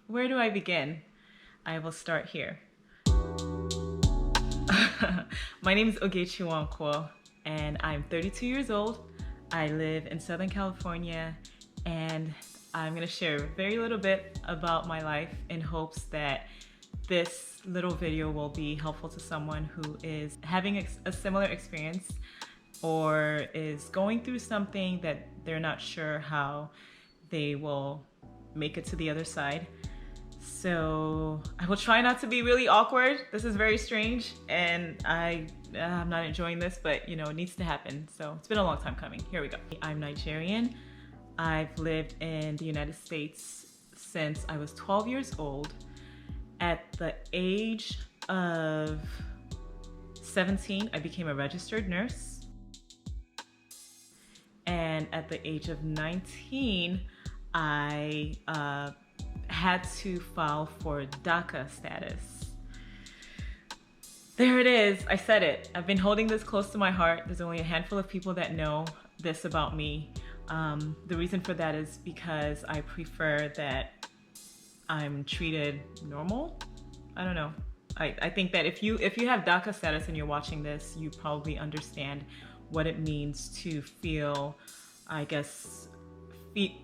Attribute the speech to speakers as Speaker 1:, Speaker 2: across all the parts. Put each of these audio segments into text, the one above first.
Speaker 1: Where do I begin? I will start here. My name is Ogechi Wankwo, and I'm 32 years old. I live in Southern California, and I'm going to share very little bit about my life in hopes that this little video will be helpful to someone who is having a similar experience or is going through something that they're not sure how they will make it to the other side. So I will try not to be really awkward. This is very strange, and I'm not enjoying this, but it needs to happen. So it's been a long time coming. Here we go. I'm Nigerian. I've lived in the United States since I was 12 years old. At the age of 17, I became a registered nurse. And at the age of 19, I had to file for DACA status. There it is. I said it. I've been holding this close to my heart. There's only a handful of people that know this about me. The reason for that is because I prefer that I'm treated normal. I don't know. I think that if you have DACA status and you're watching this, you probably understand what it means to feel, I guess,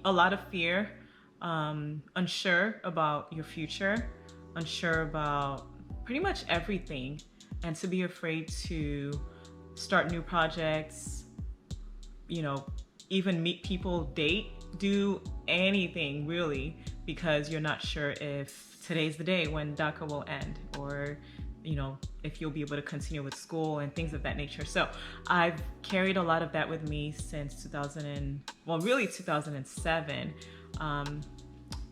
Speaker 1: a lot of fear, unsure about your future, unsure about pretty much everything, and to be afraid to start new projects, even meet people, date, do anything really, because you're not sure if today's the day when DACA will end, or if you'll be able to continue with school and things of that nature. So I've carried a lot of that with me since 2007.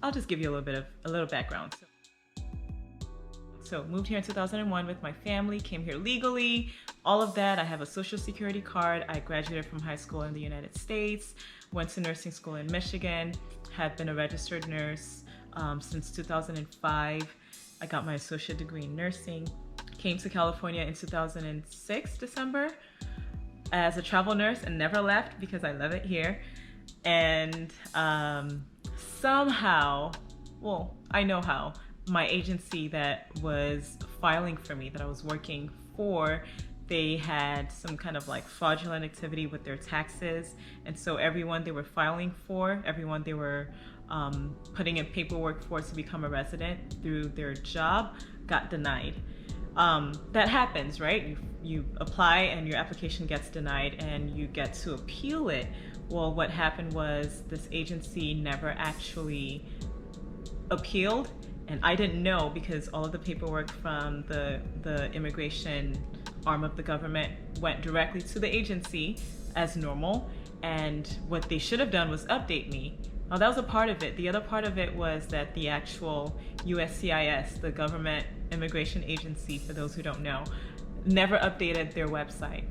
Speaker 1: I'll just give you a little background. So moved here in 2001 with my family, came here legally, all of that. I have a social security card. I graduated from high school in the United States, went to nursing school in Michigan, have been a registered nurse since 2005. I got my associate degree in nursing, came to California in 2006, December, as a travel nurse and never left because I love it here. And somehow, well, I know how, my agency that was filing for me, that I was working for, they had some kind of like fraudulent activity with their taxes. And so everyone they were filing for, everyone they were putting in paperwork for to become a resident through their job got denied. That happens, right? You apply and your application gets denied and you get to appeal it. Well, what happened was this agency never actually appealed, and I didn't know because all of the paperwork from the immigration arm of the government went directly to the agency as normal, and what they should have done was update me. Now that was a part of it. The other part of it was that the actual USCIS, the government immigration agency, for those who don't know, never updated their website.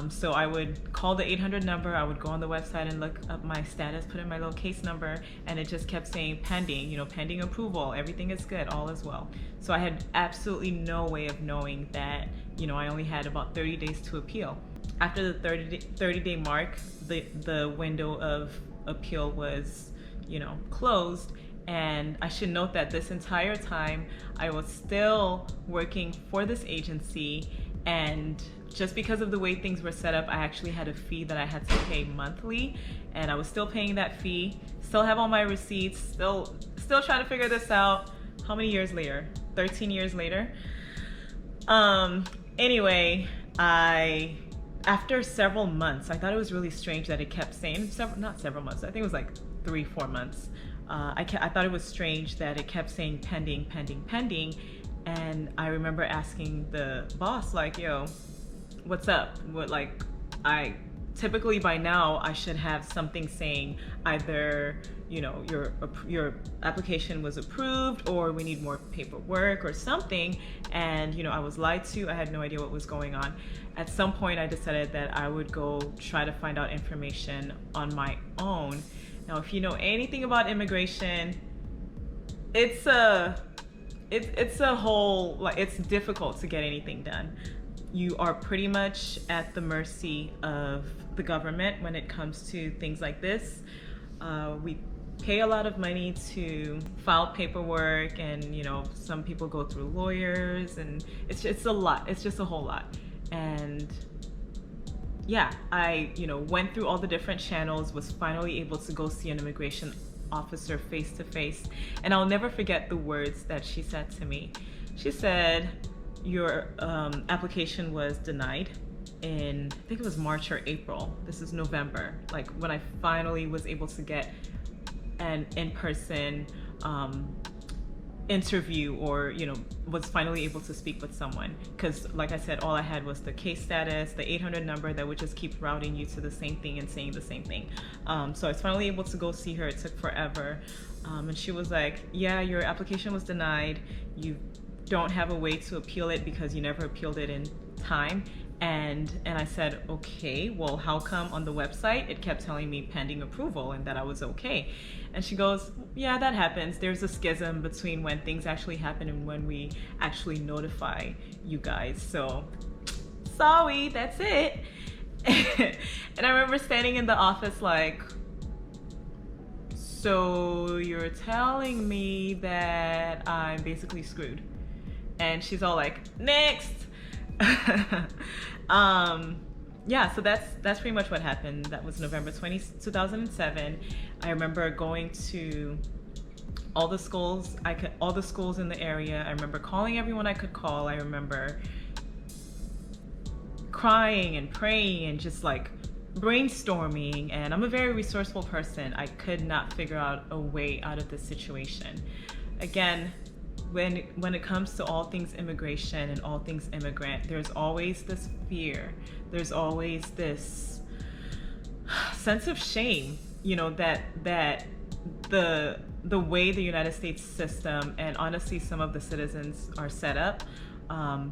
Speaker 1: So I would call the 800 number, I would go on the website and look up my status, put in my little case number, and it just kept saying pending, pending approval, everything is good, all is well. So I had absolutely no way of knowing that, I only had about 30 days to appeal. After the 30-day mark, the window of appeal was, closed. And I should note that this entire time I was still working for this agency, and just because of the way things were set up, I actually had a fee that I had to pay monthly, and I was still paying that fee, still have all my receipts, still trying to figure this out. How many years later? 13 years later. Anyway, after several months, I thought it was really strange that it kept saying, not several months, I think it was like 3-4 months. I thought it was strange that it kept saying pending, pending, pending. And I remember asking the boss, like, yo, what's up? Typically by now I should have something saying either, your application was approved, or we need more paperwork or something. And, I was lied to. I had no idea what was going on. At some point I decided that I would go try to find out information on my own. Now, if you know anything about immigration, it's a whole, it's difficult to get anything done. You are pretty much at the mercy of the government when it comes to things like this. We pay a lot of money to file paperwork, and some people go through lawyers, and it's a lot. It's just a whole lot. And yeah, I went through all the different channels, was finally able to go see an immigration officer face to face, and I'll never forget the words that she said to me. She said, your application was denied in, I think it was March or April. This is November, like when I finally was able to get an in-person interview, or was finally able to speak with someone, because like I said, all I had was the case status, the 800 number that would just keep routing you to the same thing and saying the same thing. So I was finally able to go see her. It took forever, and she was like, yeah, your application was denied. You don't have a way to appeal it because you never appealed it in time. And I said, okay, well, how come on the website it kept telling me pending approval and that I was okay? And she goes, yeah, that happens. There's a schism between when things actually happen and when we actually notify you guys. So sorry, that's it. And I remember standing in the office like, so you're telling me that I'm basically screwed? And she's all like, next. Yeah, so that's pretty much what happened. That was November 2007. I remember going to all the schools in the area. I remember calling everyone I could call. I remember crying and praying and just like brainstorming, and I'm a very resourceful person. I could not figure out a way out of this situation. Again, when it comes to all things immigration and all things immigrant, there's always this fear. There's always this sense of shame, that the way the United States system, and honestly some of the citizens are set up,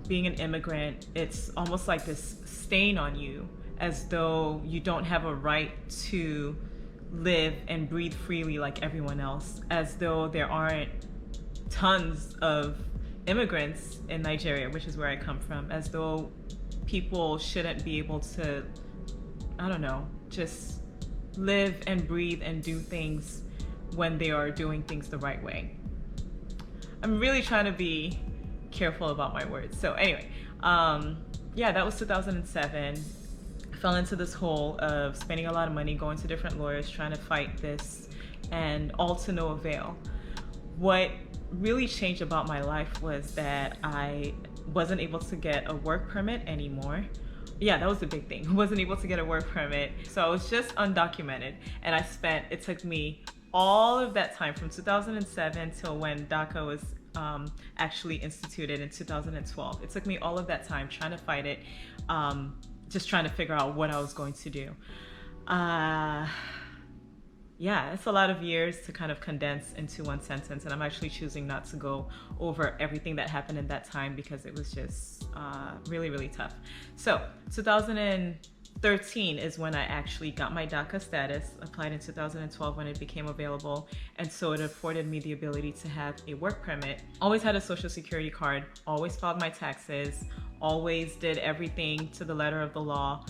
Speaker 1: being an immigrant, it's almost like this stain on you, as though you don't have a right to live and breathe freely like everyone else, as though there aren't tons of immigrants in Nigeria, which is where I come from, as though people shouldn't be able to, I don't know, just live and breathe and do things when they are doing things the right way. I'm really trying to be careful about my words. So anyway, yeah, that was 2007. I fell into this hole of spending a lot of money, going to different lawyers, trying to fight this, and all to no avail. What really changed about my life was that I wasn't able to get a work permit anymore. Yeah, that was the big thing. I wasn't able to get a work permit. So I was just undocumented, and it took me all of that time from 2007 till when DACA was actually instituted in 2012. It took me all of that time trying to fight it, just trying to figure out what I was going to do. Yeah, it's a lot of years to kind of condense into one sentence, and I'm actually choosing not to go over everything that happened in that time because it was just really, really tough. So 2013 is when I actually got my DACA status, applied in 2012 when it became available, and so it afforded me the ability to have a work permit. Always had a social security card, always filed my taxes, always did everything to the letter of the law,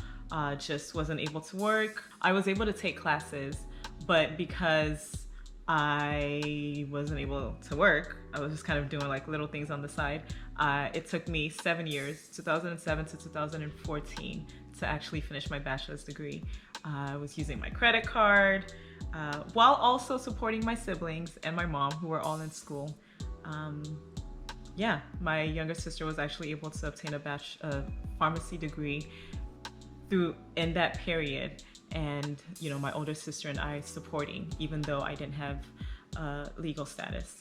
Speaker 1: just wasn't able to work. I was able to take classes, but because I wasn't able to work, I was just kind of doing like little things on the side. It took me 7 years, 2007 to 2014, to actually finish my bachelor's degree. I was using my credit card while also supporting my siblings and my mom, who were all in school. Yeah, my younger sister was actually able to obtain a pharmacy degree in that period. And my older sister and I supporting, even though I didn't have legal status.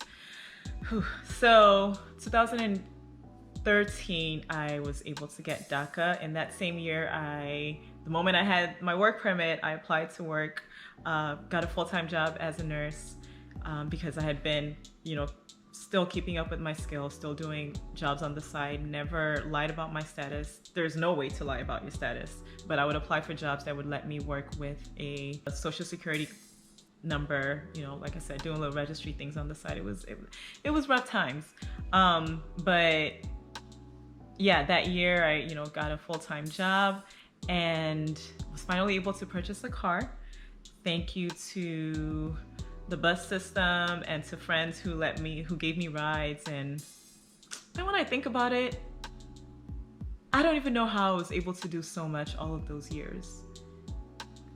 Speaker 1: Whew. So 2013, I was able to get DACA. In that same year, the moment I had my work permit, I applied to work, got a full-time job as a nurse, because I had been, still keeping up with my skills, still doing jobs on the side, never lied about my status. There's no way to lie about your status, but I would apply for jobs that would let me work with a social security number, like I said, doing little registry things on the side. It was rough times. But yeah, that year I, got a full-time job and was finally able to purchase a car. Thank you to the bus system and to friends who gave me rides. And when I think about it, I don't even know how I was able to do so much all of those years.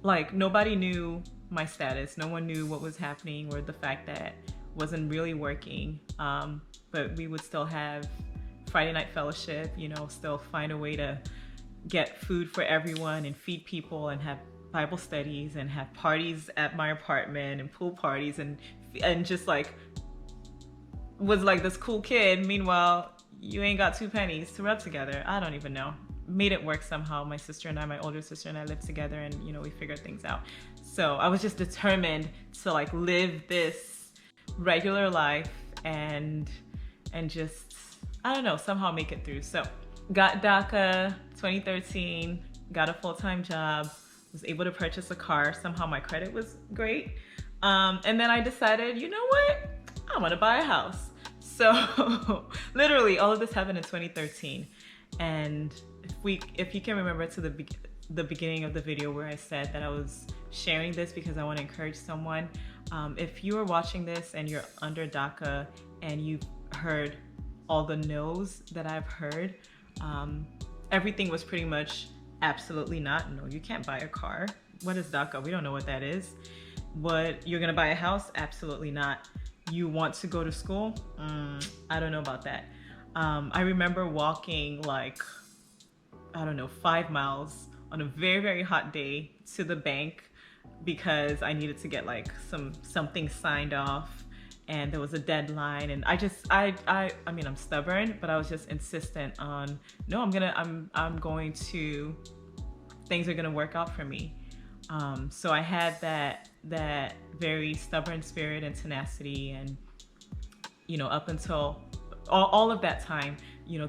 Speaker 1: Like, nobody knew my status. No one knew what was happening, or the fact that wasn't really working. But we would still have Friday night fellowship, still find a way to get food for everyone and feed people and have Bible studies and have parties at my apartment and pool parties and just like was like this cool kid. Meanwhile, you ain't got 2 pennies to rub together. I don't even know. Made it work somehow. My sister and I, my older sister and I, lived together, and we figured things out. So I was just determined to like live this regular life and just, I don't know, somehow make it through. So got DACA 2013, got a full-time job, was able to purchase a car. Somehow my credit was great. And then I decided, you know what? I want to buy a house. So literally all of this happened in 2013. And if you can remember to the beginning of the video where I said that I was sharing this because I want to encourage someone, if you are watching this and you're under DACA and you've heard all the no's that I've heard, everything was pretty much absolutely not. No, you can't buy a car. What is DACA? We don't know what that is. What, you're gonna buy a house? Absolutely not. You want to go to school? I don't know about that. I remember walking like, I don't know, 5 miles on a very, very hot day to the bank because I needed to get like something signed off, and there was a deadline. And I mean, I'm stubborn, but I was just insistent on, no, I'm going to, things are gonna work out for me. So I had that very stubborn spirit and tenacity, and up until all of that time,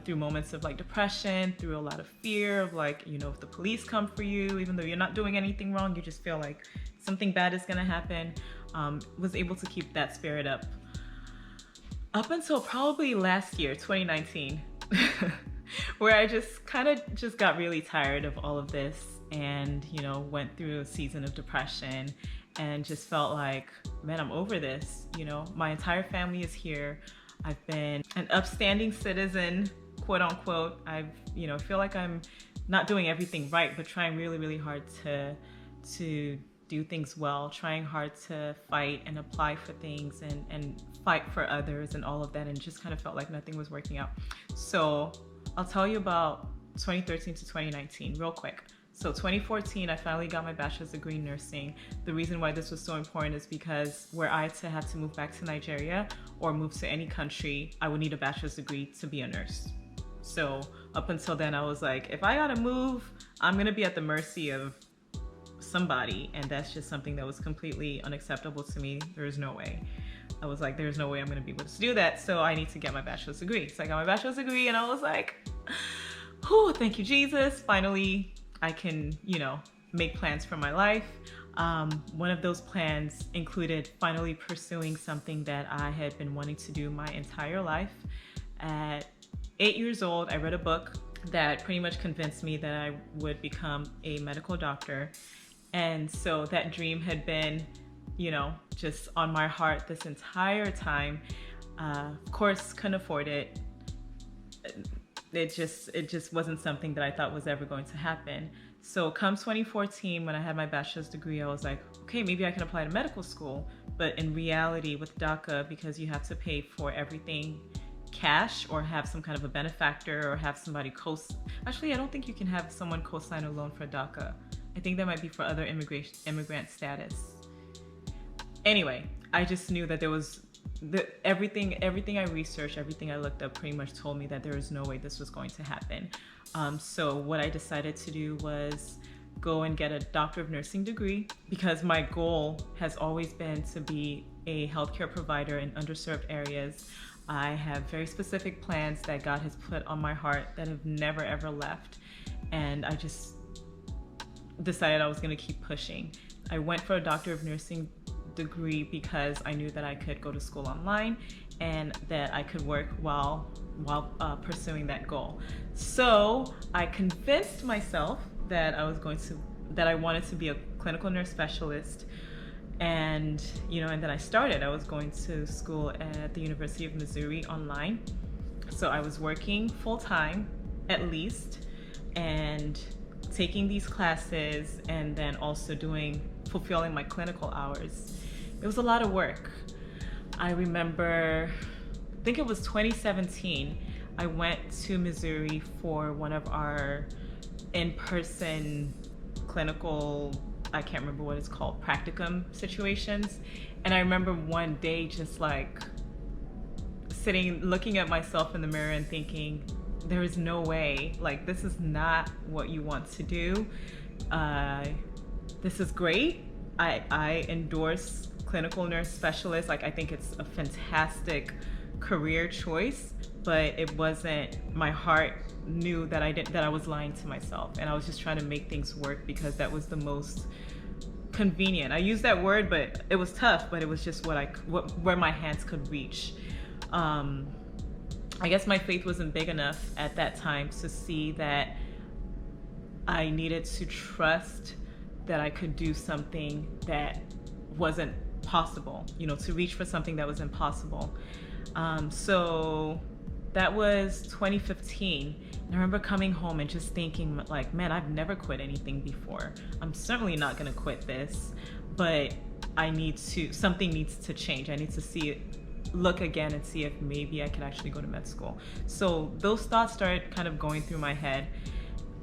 Speaker 1: through moments of like depression, through a lot of fear of like, if the police come for you, even though you're not doing anything wrong, you just feel like something bad is gonna happen, was able to keep that spirit up until probably last year, 2019, where I just got really tired of all of this, and went through a season of depression and just felt like, man, I'm over this. My entire family is here. I've been an upstanding citizen, quote unquote. Feel like I'm not doing everything right, but trying really, really hard to do things well, trying hard to fight and apply for things and fight for others and all of that, and just kind of felt like nothing was working out. So I'll tell you about 2013 to 2019 real quick. So 2014, I finally got my bachelor's degree in nursing. The reason why this was so important is because were I to have to move back to Nigeria or move to any country, I would need a bachelor's degree to be a nurse. So up until then, I was like, if I gotta move, I'm gonna be at the mercy of somebody, and that's just something that was completely unacceptable to me. There's no way. I was like, there's no way I'm gonna be able to do that, so I need to get my bachelor's degree. So I got my bachelor's degree, and I was like, whew, thank you, Jesus. Finally, I can, make plans for my life. One of those plans included finally pursuing something that I had been wanting to do my entire life. At 8 years old, I read a book that pretty much convinced me that I would become a medical doctor. And so that dream had been, just on my heart this entire time. Of course, couldn't afford it. It just wasn't something that I thought was ever going to happen. So come 2014, when I had my bachelor's degree, I was like, okay, maybe I can apply to medical school. But in reality, with DACA, because you have to pay for everything cash or have some kind of a benefactor or have somebody actually, I don't think you can have someone co-sign a loan for DACA. I think that might be for other immigrant status. Anyway, I just knew that there was everything I researched, everything I looked up pretty much told me that there was no way this was going to happen. So what I decided to do was go and get a Doctor of Nursing degree, because my goal has always been to be a healthcare provider in underserved areas. I have very specific plans that God has put on my heart that have never ever left, and I just decided I was going to keep pushing. I went for a Doctor of Nursing degree because I knew that I could go to school online and that I could work while pursuing that goal. So I convinced myself that I wanted to be a clinical nurse specialist, And, and then I was going to school at the University of Missouri online. So I was working full time, at least, and taking these classes, and then also fulfilling my clinical hours. It was a lot of work. I remember, I think it was 2017, I went to Missouri for one of our in-person clinical, I can't remember what it's called, practicum situations. And I remember one day just like sitting, looking at myself in the mirror and thinking, there is no way, like, this is not what you want to do. This is great. I endorse clinical nurse specialist. Like, I think it's a fantastic career choice, but it wasn't, my heart knew that I was lying to myself, and I was just trying to make things work because that was the most convenient. I use that word, but it was tough, but it was just where my hands could reach. I guess my faith wasn't big enough at that time to see that I needed to trust that I could do something that wasn't possible, to reach for something that was impossible. So that was 2015. And I remember coming home and just thinking, like, man, I've never quit anything before. I'm certainly not gonna quit this, but something needs to change. I need to look again and see if maybe I could actually go to med school. So those thoughts started kind of going through my head.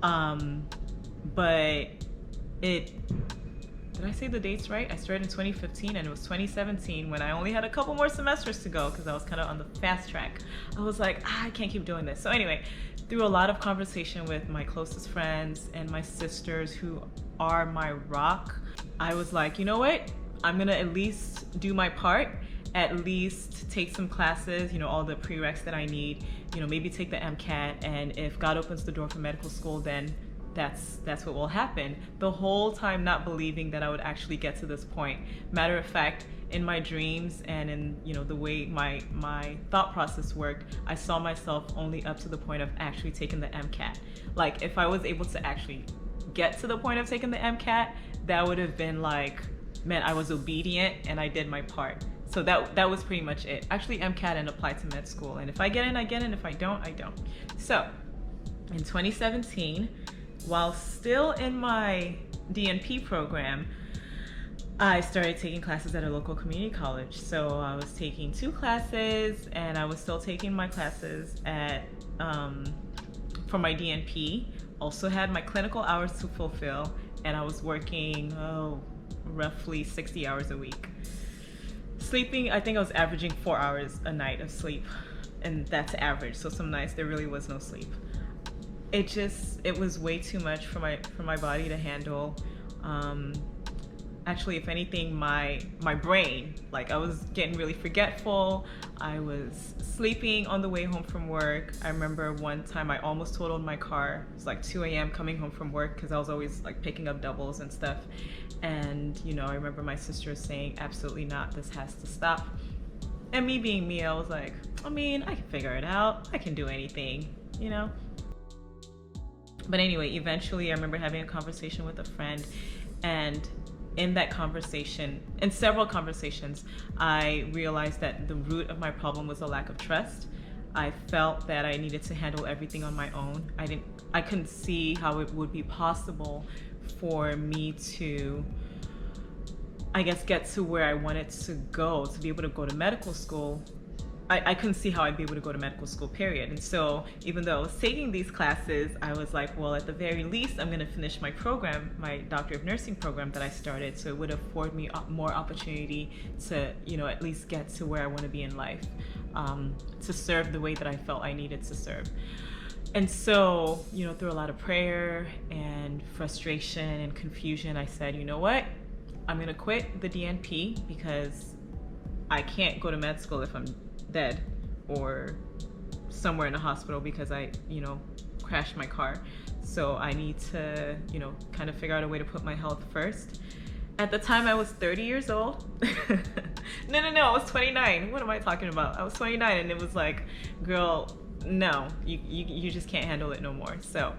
Speaker 1: But did I say the dates right? I started in 2015, and it was 2017 when I only had a couple more semesters to go because I was kind of on the fast track. I was like, I can't keep doing this. So anyway, through a lot of conversation with my closest friends and my sisters who are my rock, I was like, you know what? I'm gonna at least do my part, at least take some classes, all the prereqs that I need, maybe take the MCAT, and if God opens the door for medical school, then that's what will happen. The whole time not believing that I would actually get to this point. Matter of fact, in my dreams and in the way my thought process worked, I saw myself only up to the point of actually taking the MCAT. Like, if I was able to actually get to the point of taking the MCAT, that would have been like, man, I was obedient and I did my part. So that was pretty much it. Actually, MCAT and apply to med school. And if I get in, I get in. If I don't, I don't. So in 2017, while still in my DNP program, I started taking classes at a local community college. So I was taking 2 classes, and I was still taking my classes for my DNP. Also had my clinical hours to fulfill, and I was working roughly 60 hours a week. Sleeping, I think I was averaging 4 hours a night of sleep, and that's average. So some nights there really was no sleep. It was way too much for my body to handle. Actually, if anything, my brain, like, I was getting really forgetful. I was sleeping on the way home from work. I remember one time I almost totaled my car. It was like 2 a.m. coming home from work because I was always like picking up doubles and stuff. And I remember my sister saying, absolutely not, this has to stop. And me being me, I was like, I can figure it out. I can do anything, But anyway, eventually I remember having a conversation with a friend, and in that conversation, in several conversations, I realized that the root of my problem was a lack of trust. I felt that I needed to handle everything on my own. I couldn't see how it would be possible for me to, I guess, get to where I wanted to go, to be able to go to medical school. I couldn't see how I'd be able to go to medical school, period. And so even though I was taking these classes, I was like, well, at the very least, I'm gonna finish my program, my Doctor of Nursing program that I started, so it would afford me more opportunity to, at least get to where I wanna be in life, to serve the way that I felt I needed to serve. And so, through a lot of prayer and frustration and confusion, I said, you know what? I'm gonna quit the DNP because I can't go to med school if I'm dead or somewhere in a hospital because I, crashed my car. So I need to, kind of figure out a way to put my health first. At the time I was 30 years old. No, I was 29. What am I talking about? I was 29, and it was like, girl, no, you just can't handle it no more. So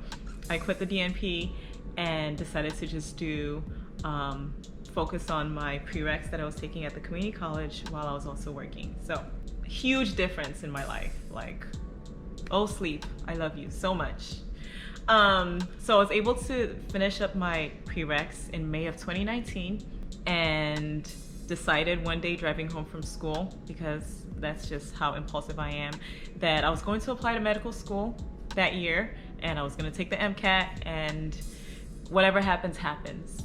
Speaker 1: I quit the DNP and decided to just do focus on my prereqs that I was taking at the community college while I was also working. So huge difference in my life. Like, oh sleep, I love you so much. So I was able to finish up my prereqs in May of 2019 and decided one day driving home from school, because that's just how impulsive I am, that I was going to apply to medical school that year and I was going to take the MCAT, and whatever happens, happens.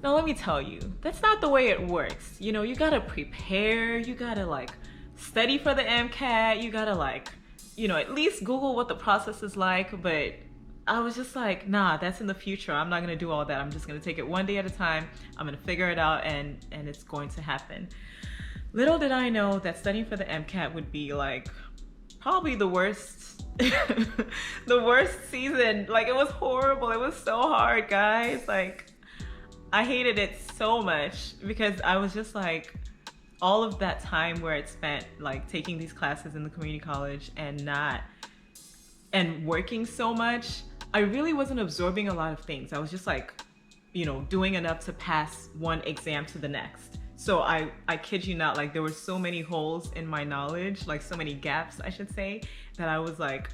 Speaker 1: Now let me tell you, that's not the way it works. You know, you gotta prepare, you gotta like study for the MCAT, you gotta like, you know, at least Google what the process is like. But I was just like, nah, that's in the future. I'm not gonna do all that. I'm just gonna take it one day at a time. I'm gonna figure it out, and it's going to happen. Little did I know that studying for the MCAT would be like probably the worst, the worst season. Like, it was horrible. It was so hard, guys. Like, I hated it so much because I was just like, all of that time where it spent like taking these classes in the community college and working so much, I really wasn't absorbing a lot of things. I was just like, you know, doing enough to pass one exam to the next. So I kid you not, like there were so many holes in my knowledge, like so many gaps, I should say, that I was like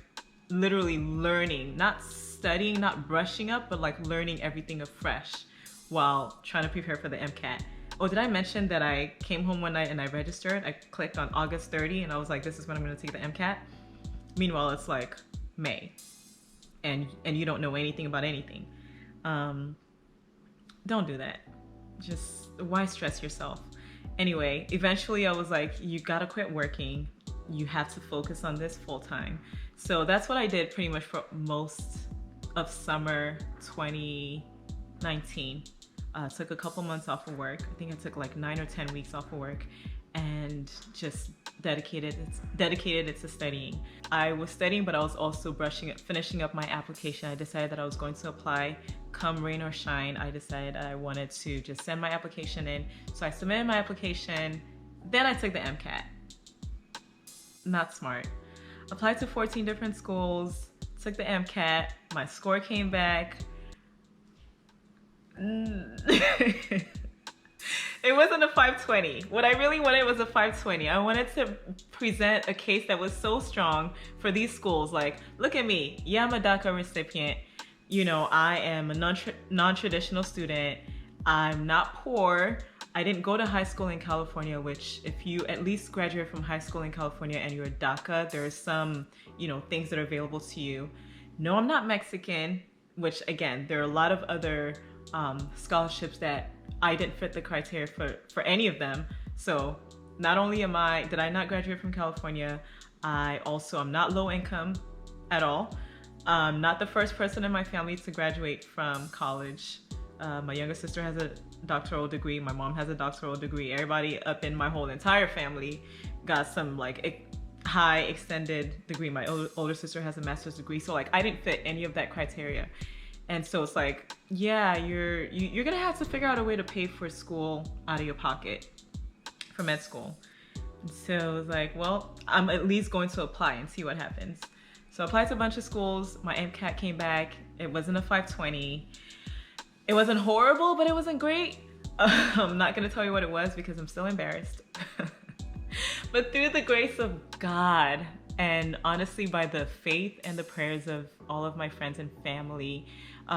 Speaker 1: literally learning, not studying, not brushing up, but like learning everything afresh while trying to prepare for the MCAT. Oh, did I mention that I came home one night and I registered? I clicked on August 30 and I was like, this is when I'm gonna take the MCAT. Meanwhile, it's like May and you don't know anything about anything. Don't do that. Just, why stress yourself? Anyway, eventually I was like, you gotta quit working. You have to focus on this full time. So that's what I did pretty much for most of summer 2019. Took a couple months off of work. I think I took like 9 or 10 weeks off of work and just dedicated it to studying. I was studying, but I was also finishing up my application. I decided that I was going to apply come rain or shine. I decided I wanted to just send my application in. So I submitted my application, then I took the MCAT. Not smart. Applied to 14 different schools, took the MCAT, my score came back. It wasn't a 520. What I really wanted was a 520. I wanted to present a case that was so strong for these schools. Like, look at me. Yeah, I'm a DACA recipient. You know, I am a non-traditional student. I'm not poor. I didn't go to high school in California, which if you at least graduate from high school in California and you're DACA, there are some, you know, things that are available to you. No, I'm not Mexican, which again, there are a lot of other scholarships that I didn't fit the criteria for any of them. So not only did I not graduate from California, I'm not low income at all. Not the first person in my family to graduate from college. My younger sister has a doctoral degree. My mom has a doctoral degree. Everybody up in my whole entire family got some like high extended degree. My older sister has a master's degree. So like I didn't fit any of that criteria. And so it's like, yeah, you're gonna have to figure out a way to pay for school out of your pocket for med school. And so it was like, well, I'm at least going to apply and see what happens. So I applied to a bunch of schools. My MCAT came back. It wasn't a 520. It wasn't horrible, but it wasn't great. I'm not gonna tell you what it was because I'm still embarrassed. But through the grace of God, and honestly by the faith and the prayers of all of my friends and family,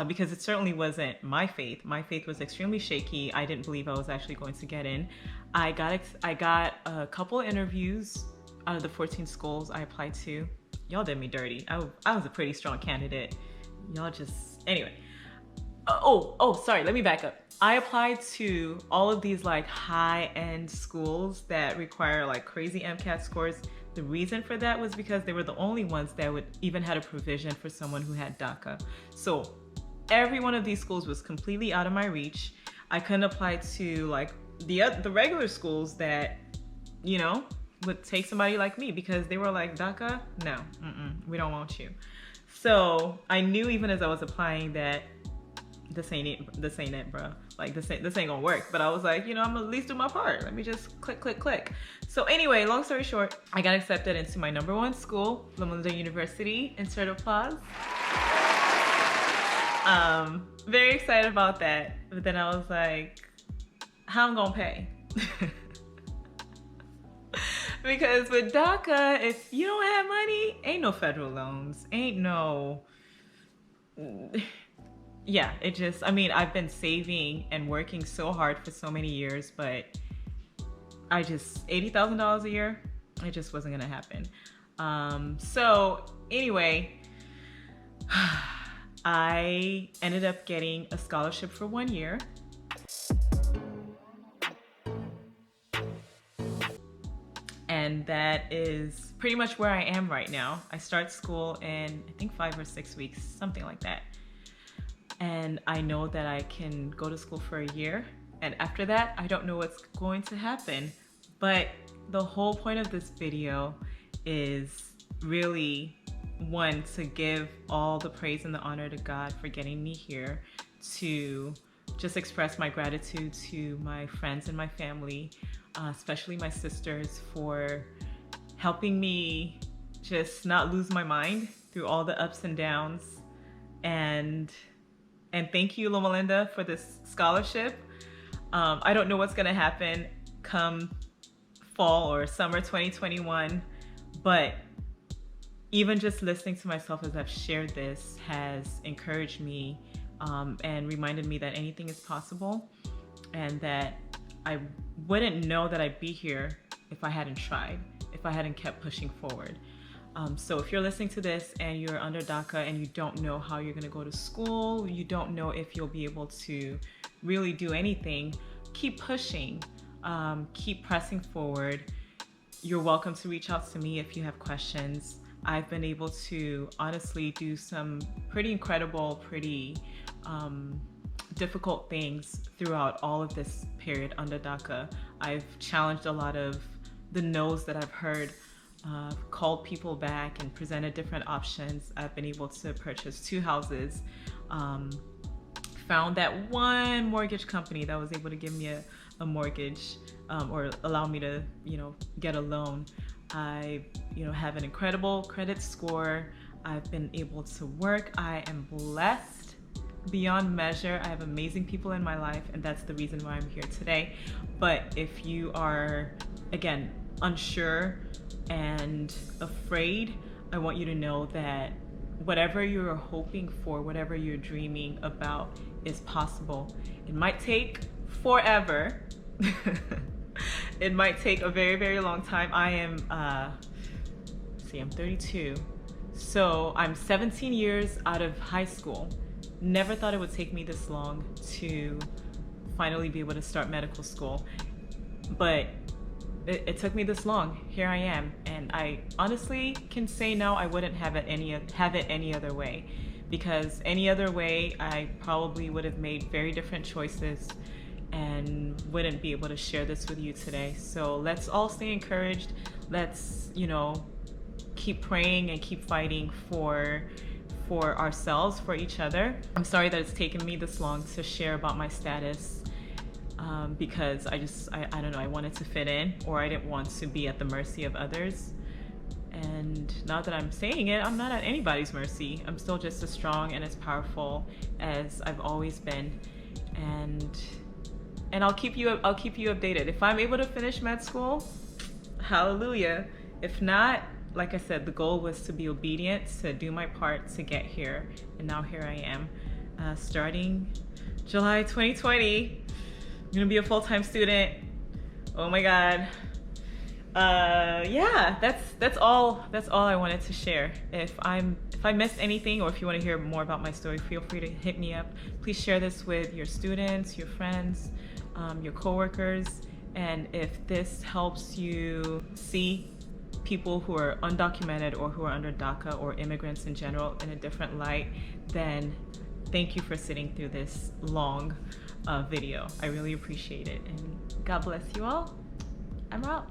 Speaker 1: because it certainly wasn't my faith. My faith was extremely shaky. I didn't believe I was actually going to get in. I got a couple interviews out of the 14 schools I applied to. Y'all did me dirty. I was a pretty strong candidate. Y'all just, anyway. Sorry, let me back up. I applied to all of these like high-end schools that require like crazy MCAT scores. The reason for that was because they were the only ones that would even had a provision for someone who had DACA. So every one of these schools was completely out of my reach. I couldn't apply to like the regular schools that, you know, would take somebody like me because they were like, DACA? No, we don't want you. So I knew even as I was applying that this ain't it, bro. Like this ain't gonna work. But I was like, you know, I'm gonna at least do my part. Let me just click. So anyway, long story short, I got accepted into my #1 school, Loma University. Insert applause. Very excited about that. But then I was like, how I'm gonna pay. Because with DACA, if you don't have money, ain't no federal loans, ain't no, yeah, it just, I mean, I've been saving and working so hard for so many years, but I just, $80,000 a year, it just wasn't gonna happen. So anyway, I ended up getting a scholarship for 1 year. And that is pretty much where I am right now. I start school in, I think, 5 or 6 weeks, something like that. And I know that I can go to school for a year. And after that, I don't know what's going to happen. But the whole point of this video is really, one, to give all the praise and the honor to God for getting me here, to just express my gratitude to my friends and my family, especially my sisters, for helping me just not lose my mind through all the ups and downs. And thank you, Loma Linda, for this scholarship. I don't know what's gonna happen come fall or summer 2021, but even just listening to myself as I've shared this has encouraged me and reminded me that anything is possible, and that I wouldn't know that I'd be here if I hadn't tried, if I hadn't kept pushing forward. So if you're listening to this and you're under DACA and you don't know how you're gonna go to school, you don't know if you'll be able to really do anything, keep pushing, keep pressing forward. You're welcome to reach out to me if you have questions. I've been able to honestly do some pretty incredible, pretty difficult things throughout all of this period under DACA. I've challenged a lot of the no's that I've heard, called people back and presented different options. I've been able to purchase 2 houses, found that one mortgage company that was able to give me a mortgage, or allow me to, get a loan. I, have an incredible credit score. I've been able to work. I am blessed beyond measure. I have amazing people in my life, and that's the reason why I'm here today. But if you are, again, unsure and afraid, I want you to know that whatever you're hoping for, whatever you're dreaming about, is possible. It might take forever. It might take a very, very long time. I am, I'm 32. So I'm 17 years out of high school. Never thought it would take me this long to finally be able to start medical school. But it took me this long. Here I am. And I honestly can say now I wouldn't have it any other way. Because any other way, I probably would have made very different choices and wouldn't be able to share this with you today. So let's all stay encouraged. Let's, keep praying and keep fighting for ourselves, for each other. I'm sorry that it's taken me this long to share about my status, because I don't know, I wanted to fit in, or I didn't want to be at the mercy of others. And now that I'm saying it, I'm not at anybody's mercy. I'm still just as strong and as powerful as I've always been. And I'll keep you updated. If I'm able to finish med school, hallelujah. If not, like I said, the goal was to be obedient, to do my part to get here. And now here I am, starting July 2020. I'm gonna be a full-time student. Oh my God. Yeah, that's all I wanted to share. If I missed anything, or if you want to hear more about my story, feel free to hit me up. Please share this with your students, your friends, your coworkers. And if this helps you see people who are undocumented or who are under DACA, or immigrants in general, in a different light, then thank you for sitting through this long video. I really appreciate it. And God bless you all. I'm out.